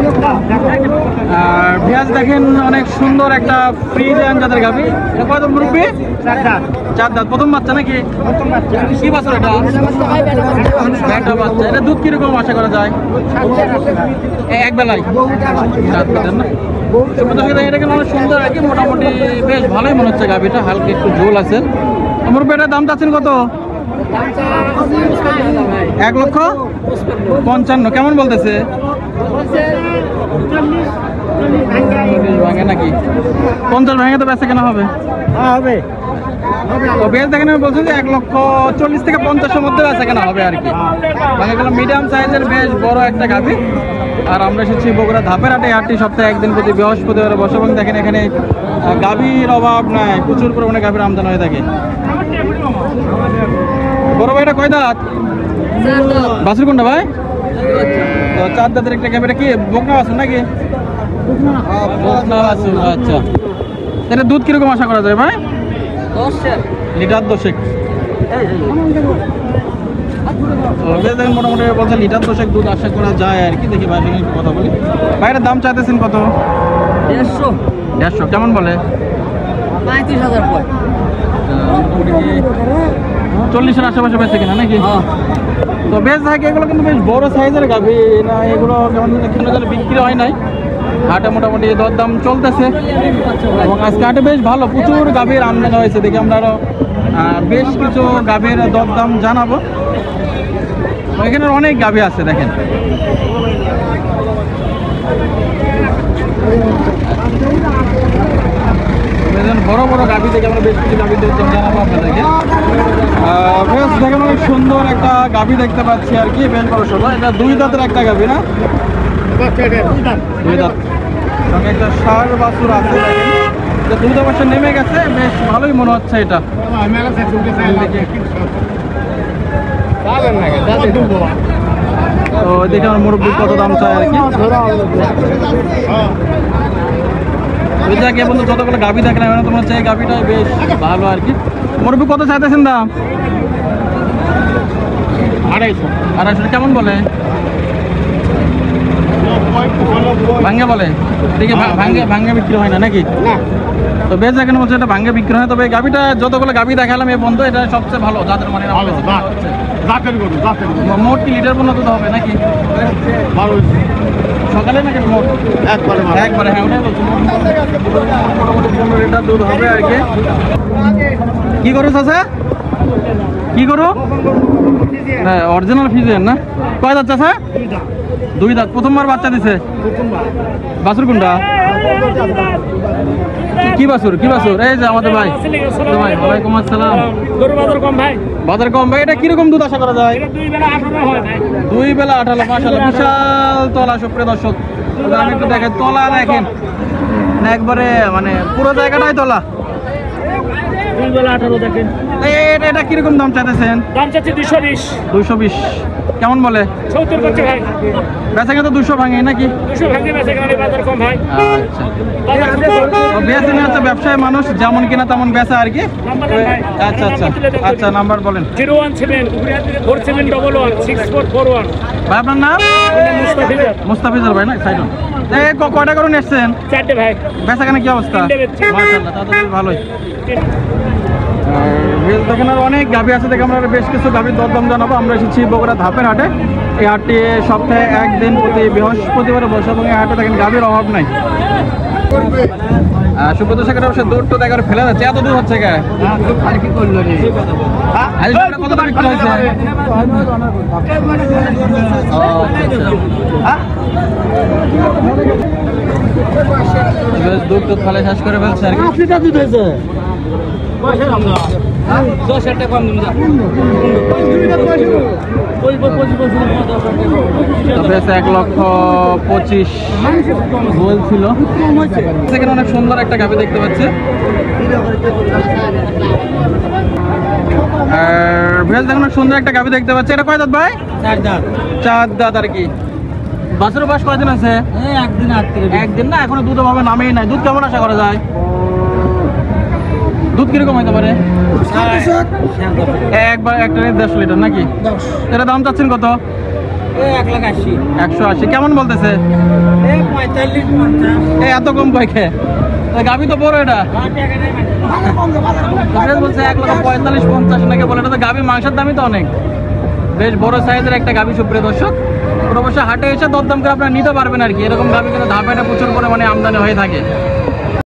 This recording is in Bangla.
আর পেঁয়াজ দেখেন অনেক সুন্দর একটা ফ্রিজিয়ান জাতের গাভী। এটা কত মুরব্বি? চার দাঁত, প্রথম বাচ্চা নাকি? কি বাচ্চা এটা? একটা বাচ্চা। এটা দুধ কিরকম আশা করা যায়? এক বেলায় না? এটা কিন্তু অনেক সুন্দর আর কি, মোটামুটি বেশ ভালোই মনে হচ্ছে গাভীটা, হালকা একটু ঝোল আছে। আমার পেটের দাম চাচ্ছেন কত? 1,55,000। কেমন বলতেছে? ভাঙে নাকি? 50 ভাঙে তো বেচা কেনা হবে? হবে। তো বেশ দেখেন আমি বলছি যে 1,40,000 থেকে 50-এর মধ্যে বেচা কেনা হবে আর কি। মানে এগুলো মিডিয়াম সাইজের বেশ বড় একটা গাভী। আর আমরা এসেছি বগুড়া ধাপের হাটে। হাটটি সপ্তাহে একদিন প্রতি বৃহস্পতিবারে বসে, এবং দেখেন এখানে গাভীর অভাব নাই, প্রচুর পরিমাণে গাভীর আমদানি হয়ে থাকে। বড় ভাই, এটা কয় দাঁত? বাছুর কোনটা ভাই? তো 4 দাঁতের একটা গাভী। এটা কি বকনা বাছুর নাকি? বকনা বাছুর। আচ্ছা, এটা দুধ কিরকম আশা করা যায় ভাই? 10 লিটার। 10 দেখেন মোটামুটি বলছে লিটার 10 দুধ আশা করা যায় আর কি। দেখি ভাইয়ের সঙ্গে কথা বলি। ভাইয়ের দাম চাইতেছেন কত? 150। কেমন বলে? 35,000। 40-এর আশেপাশে বেঁচে কিনা নাকি? তো বেশ থাকে এগুলো, কিন্তু বেশ বড় সাইজের গাভী না এগুলো। কেমন বিক্রি হয় নাই হাটে, মোটামুটি দরদাম চলতেছে। এবং আজকে হাটে বেশ ভালো, প্রচুর গাভীর আমদানি হয়েছে। দেখি আমরা আরো বেশ কিছু গাভীর দরদাম জানাবো। এখানে অনেক গাভী আছে দেখেন। বড় বড় গাভী থেকে আমরা বেশ কিছু গাভীর দরদাম জানাবো আপনাদেরকে। বেশ দেখেন অনেক সুন্দর একটা গাভী দেখতে পাচ্ছি আর কি, বেশ বড় সড়ো। এটা 2 দাঁতের একটা গাভী না? 2 দাঁত। সঙ্গে একটা ষাঁড় বাছুর আছে দেখেন। দুধ অবশ্য নেমে গেছে, বেশ ভালোই মনে হচ্ছে এটা। তো দেখে আমার মুরব্বী কত দাম চায় আর কি। বন্ধু যতগুলো গাভী দেখে না তোমার চাই গাভীটাই বেশ ভালো আর কি। মুরব্বী কত চাইতেছেন দাম? 250। কেমন বলে? ভাঙ্গে বলে। দেখি ভাঙ্গে বিক্রি হয় না নাকি? তো বেশ দেখেন বলছে এটা ভাঙ্গে বিক্রি হয়। তবে গাভীটা যতগুলো গাভী দেখালাম এই বন্ধু, এটা সবচেয়ে ভালো জাতের, মানে মোট কি লিটার পর্যন্ত দুধ হবে নাকি? সকালে নাকি মোট? একবারে। হ্যাঁ, ওটাই বলছি, মোটামুটি 15 লিটার দুধ হবে আর কি। কি করো চাচা? কি করো? হ্যাঁ, অরিজিনাল ফিজিয়ান না? কয় দাঁত চাচা? 2 দাঁত। প্রথমবার বাচ্চা দিছে? বাছুর কোনটা? কি বাছুর? এই যে আমাদের ভাই। ওয়ালাইকুম আসসালাম। বাজার কম ভাই। এটা কিরকম দুধ আশা করা যায়? 2 বেলা 18। মাশাআল্লাহ, বিশাল তলা। সুপ্রিয় দর্শক, আমি একটু দেখেন তলা দেখেন, একবারে মানে পুরো জায়গাটাই তলা। 2 বেলা 18 দেখেন। এটা কিরকম দাম চাইতেছেন? দাম চাচ্ছি 220। 220। কেমন বলে? 70 করছে ভাই। বেচা কিন্তু 200 ভাঙে নাকি? 200 ভাঙে বেচা কেনা, বাজার কম ভাই। আচ্ছা, বেচে নিয়ে হচ্ছে ব্যবসায়ী মানুষ, যেমন কিনা তেমন বেচা আর কি। আচ্ছা, নাম্বার বলেন। 01747416441। ভাই আপনার নাম? মুস্তাফিজুর ভাই না? সাইডন। কয়টা করে এসছেন? 4টে ভাই। বেচা কেনা কি অবস্থা? মাশাআল্লাহ, তাহলে ভালোই। দেখেন আর অনেক গাভী আছে, দেখে আমরা বেশ কিছু গাভীর দরদাম জানাবো। আমরা এসেছি বগুড়া ধাপের হাটে। এই হাটটি সপ্তাহে একদিন প্রতি বৃহস্পতিবারে বসে, এবং এই হাটে দেখেন গাভীর অভাব নাই। সুব্রত শেখের অবশ্য দৌড় তো দেখার ফেলে যাচ্ছে, এত দূর হচ্ছে কে? আর কি করলো? কত দাম বিক্রি হয়েছে? দুধ তো খালে শেষ করে ফেলছে আর কি। 10 কম দিন। 1,25,000 বলছিল। সেখানে অনেক সুন্দর একটা গাভী দেখতে পাচ্ছি। বেশ দেখুন সুন্দর একটা গাভী দেখতে পাচ্ছি। এটা কয় দাঁত ভাই? 4 দাঁত আর কি। বাছুরের বয়স কয়দিন আছে? একদিন না, এখনো দুধ ভাবে নামেই নাই। দুধ কেমন আশা করা যায়? দুধ কিরকম হইতে পারে? একবার একটা 10 লিটার নাকি? এটা দাম চাচ্ছেন কত? 180 কেমন বলতেছে? এত কম পাইকে গাভি তো বড় এটা বলছে 1,45,50 নাকি বলে। এটা তো গাভি মাংসের দামই তো অনেক, বেশ বড় সাইজের একটা গাভি। সুপ্রিয় দর্শক, অবশ্যই হাটে এসে দরদাম করে আপনারা নিতে পারবেন আর কি। এরকম গাভি কিন্তু ধাপে প্রচুর পরিমাণে আমদানি হয়ে থাকে।